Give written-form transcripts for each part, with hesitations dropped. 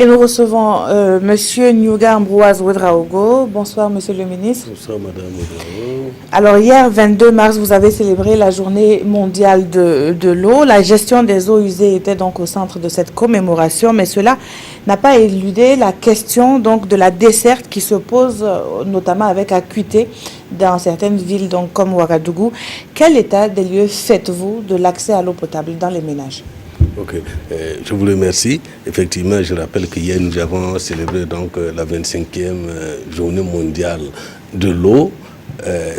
Et nous recevons Monsieur Nyuga Ambroise Ouedraogo. Bonsoir, Monsieur le ministre. Bonsoir, Madame Ouedraogo. Alors, hier, 22 mars, vous avez célébré la journée mondiale de l'eau. La gestion des eaux usées était donc au centre de cette commémoration, mais cela n'a pas éludé la question donc de la desserte qui se pose notamment avec acuité dans certaines villes donc, comme Ouagadougou. Quel état des lieux faites-vous de l'accès à l'eau potable dans les ménages? Ok, je vous remercie. Effectivement, je rappelle qu'hier, nous avons célébré donc la 25e journée mondiale de l'eau.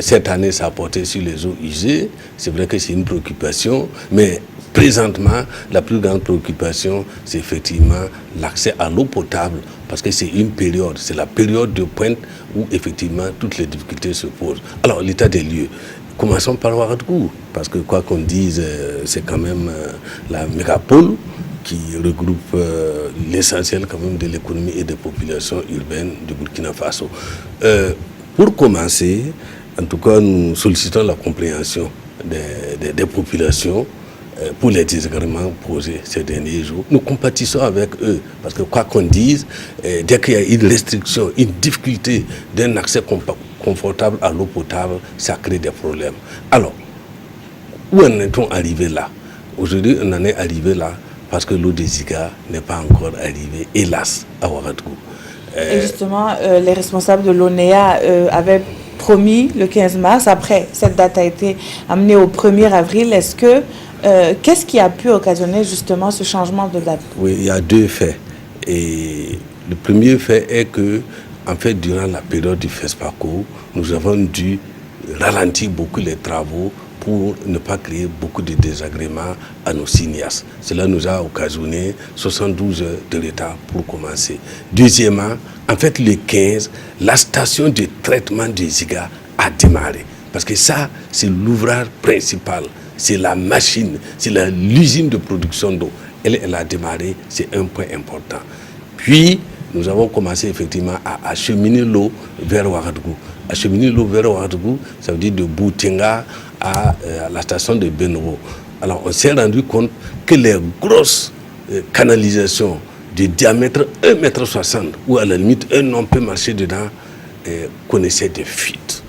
Cette année, ça a porté sur les eaux usées. C'est vrai que c'est une préoccupation, mais présentement, la plus grande préoccupation, c'est effectivement l'accès à l'eau potable, parce que c'est une période, c'est la période de pointe où effectivement toutes les difficultés se posent. Alors, l'état des lieux. Commençons par Ouagadougou, parce que quoi qu'on dise, c'est quand même la mégapole qui regroupe l'essentiel quand même de l'économie et des populations urbaines du Burkina Faso. Pour commencer, en tout cas, nous sollicitons la compréhension des populations pour les désagréments posés ces derniers jours. Nous compatissons avec eux, parce que quoi qu'on dise, dès qu'il y a une restriction, une difficulté d'un accès confortable à l'eau potable, ça crée des problèmes. Alors, où en est-on arrivé là? Aujourd'hui, on en est arrivé là parce que l'eau des Ziga n'est pas encore arrivée, hélas, à Ouagadougou. Et justement, les responsables de l'ONEA avaient promis le 15 mars. Après, cette date a été amenée au 1er avril. Est-ce que qu'est-ce qui a pu occasionner justement ce changement de date? Oui, il y a deux faits. Et le premier fait est que, en fait, durant la période du FESPACO, nous avons dû ralentir beaucoup les travaux pour ne pas créer beaucoup de désagréments à nos cinéastes. Cela nous a occasionné 72 heures de retard pour commencer. Deuxièmement, en fait, le 15, la station de traitement des Ziga a démarré. Parce que ça, c'est l'ouvrage principal. C'est la machine, c'est l'usine de production d'eau. Elle a démarré, c'est un point important. Puis, nous avons commencé effectivement à acheminer l'eau vers Ouagadougou. Acheminer l'eau vers Ouagadougou, ça veut dire de Boutenga à la station de Benoro. Alors, on s'est rendu compte que les grosses canalisations de diamètre 1,60 m, où à la limite un homme peut marcher dedans, connaissaient des fuites.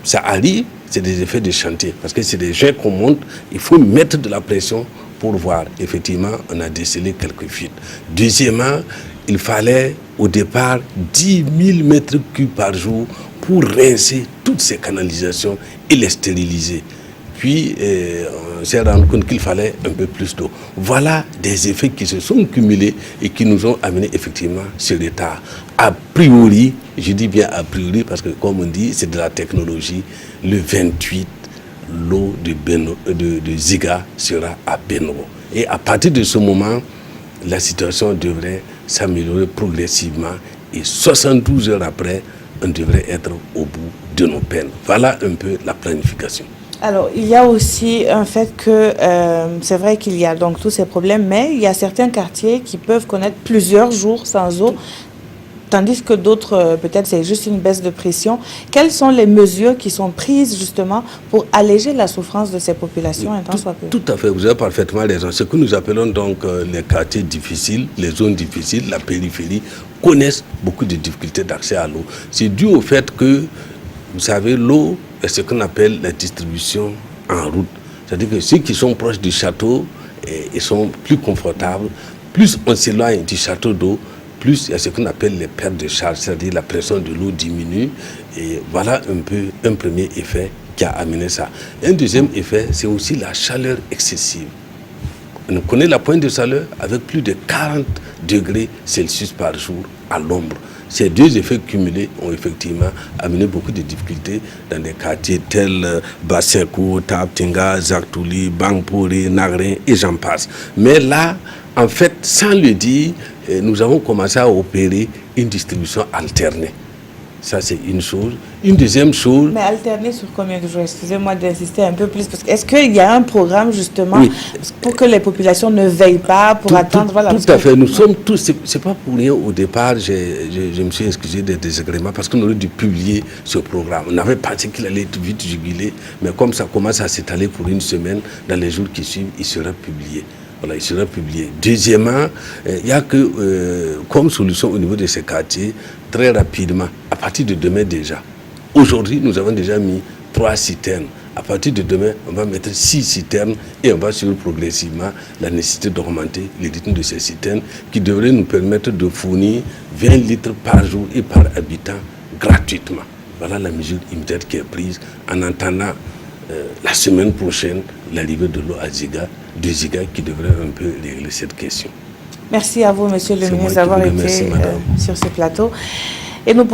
Ça arrive, c'est des effets de chantier, parce que c'est des jets qu'on monte, il faut mettre de la pression pour voir. Effectivement, on a décelé quelques fuites. Deuxièmement, il fallait au départ 10 000 mètres cubes par jour pour rincer toutes ces canalisations et les stériliser. Puis, on s'est rendu compte qu'il fallait un peu plus d'eau. Voilà des effets qui se sont cumulés et qui nous ont amené effectivement ce retard. A priori, je dis bien a priori parce que comme on dit, c'est de la technologie, le 28, l'eau de Ziga sera à Benoro. Et à partir de ce moment, la situation devrait s'améliorer progressivement et 72 heures après, on devrait être au bout de nos peines. Voilà un peu la planification. Alors, il y a aussi un fait que c'est vrai qu'il y a donc tous ces problèmes, mais il y a certains quartiers qui peuvent connaître plusieurs jours sans eau, tandis que d'autres, peut-être, c'est juste une baisse de pression. Quelles sont les mesures qui sont prises justement pour alléger la souffrance de ces populations? Tout à fait, vous avez parfaitement raison. Ce que nous appelons donc les quartiers difficiles, les zones difficiles, la périphérie, connaissent beaucoup de difficultés d'accès à l'eau. C'est dû au fait que, vous savez, l'eau est ce qu'on appelle la distribution en route. C'est-à-dire que ceux qui sont proches du château, ils sont plus confortables. Plus on s'éloigne du château d'eau, plus il y a ce qu'on appelle les pertes de charge, c'est-à-dire la pression de l'eau diminue. Et voilà un peu un premier effet qui a amené ça. Un deuxième effet, c'est aussi la chaleur excessive. On connaît la pointe de chaleur avec plus de 40 degrés Celsius par jour à l'ombre. Ces deux effets cumulés ont effectivement amené beaucoup de difficultés dans des quartiers tels Basseko, Taptinga, Zaktouli, Bangpori, Nagrin et j'en passe. Mais là, en fait, sans le dire, nous avons commencé à opérer une distribution alternée. Ça, c'est une chose. Une deuxième chose... Mais alterner sur combien de jours? Excusez-moi d'insister un peu plus. Parce que est-ce qu'il y a un programme, justement, pour que les populations ne veillent pas, pour attendre... Voilà, tout à fait. Nous sommes tous... C'est pas pour rien, au départ, je me suis excusé des désagréments parce qu'on aurait dû publier ce programme. On avait pensé qu'il allait être vite jugulé, mais comme ça commence à s'étaler pour une semaine, dans les jours qui suivent, il sera publié. Voilà, il sera publié. Deuxièmement, il n'y a que, comme solution au niveau de ces quartiers, très rapidement, à partir de demain déjà. Aujourd'hui, nous avons déjà mis 3 citernes. À partir de demain, on va mettre 6 citernes et on va suivre progressivement la nécessité d'augmenter le rythme de ces citernes qui devraient nous permettre de fournir 20 litres par jour et par habitant gratuitement. Voilà la mesure immédiate qui est prise en attendant la semaine prochaine l'arrivée de l'eau à Ziga, de Ziga qui devrait un peu régler cette question. Merci à vous, monsieur le ministre, d'avoir été sur ce plateau. Et nous